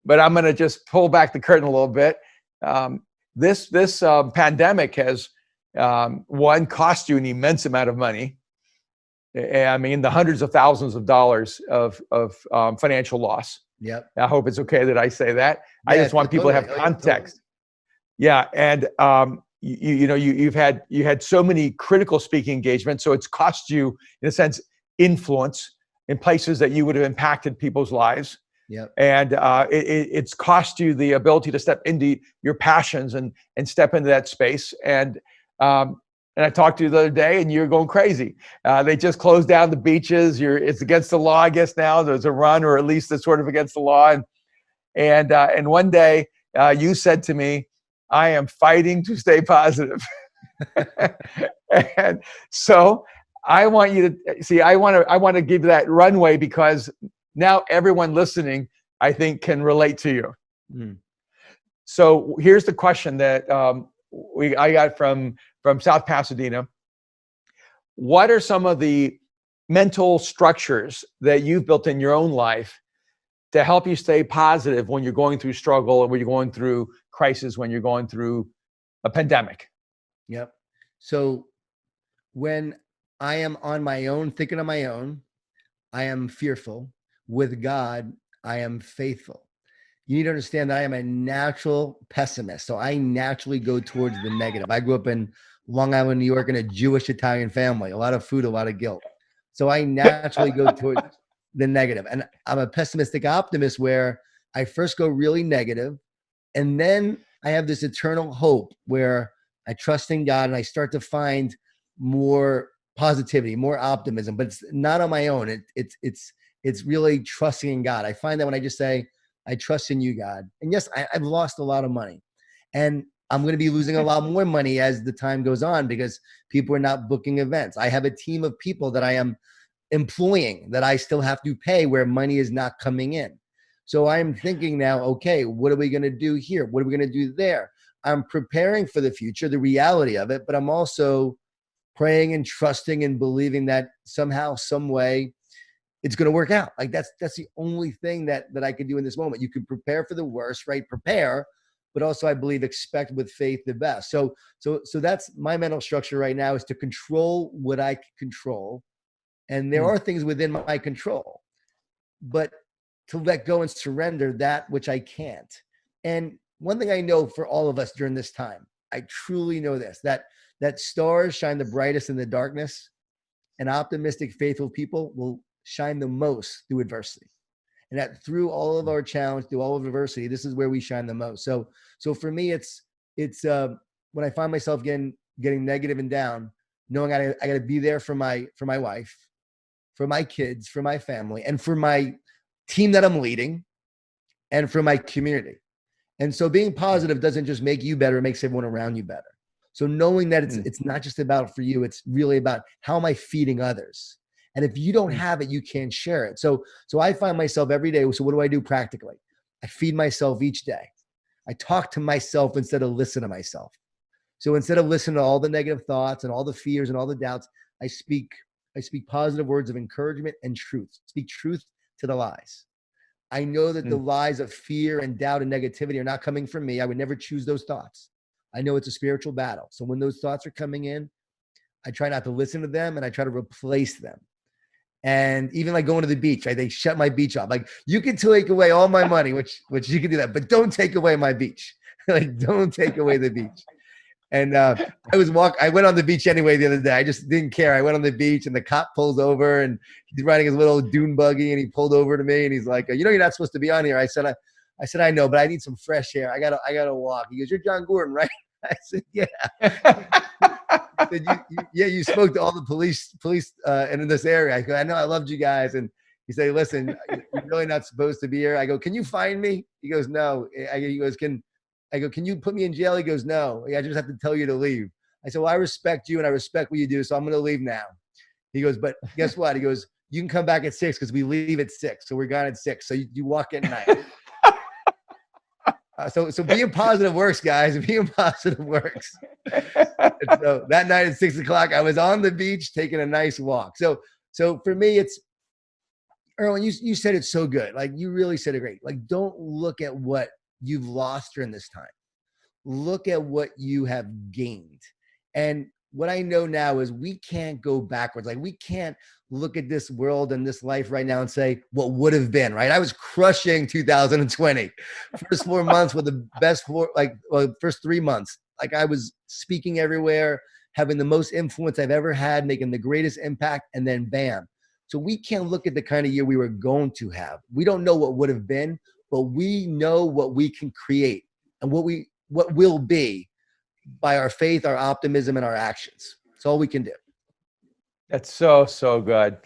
but I'm going to just pull back the curtain a little bit. This pandemic has one, cost you an immense amount of money. I mean, the hundreds of thousands of dollars of financial loss. Yep. I hope it's okay that I say that. Yeah, I just want people totally. to have context. Yeah, and you had so many critical speaking engagements, so it's cost you, in a sense, influence in places that you would have impacted people's lives. Yep. And it's cost you the ability to step into your passions and step into that space. And I talked to you the other day, and you're going crazy. They just closed down the beaches. It's against the law, I guess now. There's a run, or at least it's sort of against the law. And one day you said to me, "I am fighting to stay positive." And so I want you to see. I want to give that runway, because now everyone listening, I think, can relate to you. Mm. So here's the question that I got from South Pasadena. What are some of the mental structures that you've built in your own life to help you stay positive when you're going through struggle, or when you're going through crisis, when you're going through a pandemic? Yep. So when I am on my own, thinking on my own, I am fearful. With God, I am faithful. You need to understand that I am a natural pessimist. So I naturally go towards the negative. I grew up in Long Island, New York, in a Jewish Italian family, a lot of food, a lot of guilt. So I naturally go towards the negative. And I'm a pessimistic optimist, where I first go really negative, and then I have this eternal hope where I trust in God and I start to find more positivity, more optimism, but it's not on my own. It's really trusting in God. I find that when I just say, I trust in you, God. And yes, I've lost a lot of money, and I'm going to be losing a lot more money as the time goes on, because people are not booking events. I have a team of people that I am employing that I still have to pay, where money is not coming in. So I'm thinking now, okay, what are we going to do here? What are we going to do there? I'm preparing for the future, the reality of it, but I'm also praying and trusting and believing that somehow, some way, it's going to work out. Like that's the only thing that I could do in this moment. You can prepare for the worst, right? Prepare, but also I believe expect with faith the best. So that's my mental structure right now, is to control what I can control. And there are things within my control, but to let go and surrender that which I can't. And one thing I know for all of us during this time, I truly know this, that stars shine the brightest in the darkness, and optimistic, faithful people will shine the most through adversity. And that through all of our challenge, through all of adversity, this is where we shine the most. So for me, it's when I find myself getting negative and down, knowing I got to be there for my wife, for my kids, for my family, and for my team that I'm leading, and for my community. And so being positive doesn't just make you better, it makes everyone around you better. So knowing that it's not just about for you, it's really about how am I feeding others? And if you don't have it, you can't share it. So I find myself every day. So what do I do practically? I feed myself each day. I talk to myself instead of listen to myself. So instead of listening to all the negative thoughts and all the fears and all the doubts, I speak positive words of encouragement and truth. Speak truth to the lies. I know that the lies of fear and doubt and negativity are not coming from me. I would never choose those thoughts. I know it's a spiritual battle. So when those thoughts are coming in, I try not to listen to them, and I try to replace them. And even like going to the beach, they shut my beach off. Like, you can take away all my money, which you can do that, but don't take away my beach. Like, don't take away the beach. And I went on the beach anyway the other day. I just didn't care. I went on the beach, and the cop pulls over, and he's riding his little dune buggy, and he pulled over to me, and he's like, you're not supposed to be on here. I said, I know, but I need some fresh air. I gotta walk. He goes, you're John Gordon, right? I said, yeah. He said, you spoke to all the police in this area. I go, I know, I loved you guys. And he said, listen, you're really not supposed to be here. I go, can you find me? He goes, no. He goes, can you put me in jail? He goes, no. I just have to tell you to leave. I said, well, I respect you and I respect what you do, so I'm going to leave now. He goes, but guess what? He goes, you can come back at 6 because we leave at 6. So we're gone at 6. So you walk at night. So being positive works, guys. Being positive works. And so that night at 6 o'clock, I was on the beach taking a nice walk. So for me, Erwin, you said it so good. Like, you really said it great. Like, don't look at what you've lost during this time. Look at what you have gained. And what I know now is we can't go backwards. Like, we can't look at this world and this life right now and say what would have been, right? I was crushing 2020. First 4 months were the best first 3 months. Like, I was speaking everywhere, having the most influence I've ever had, making the greatest impact, and then bam. So we can't look at the kind of year we were going to have. We don't know what would have been, but we know what we can create and what will be by our faith, our optimism, and our actions. It's all we can do. That's so good.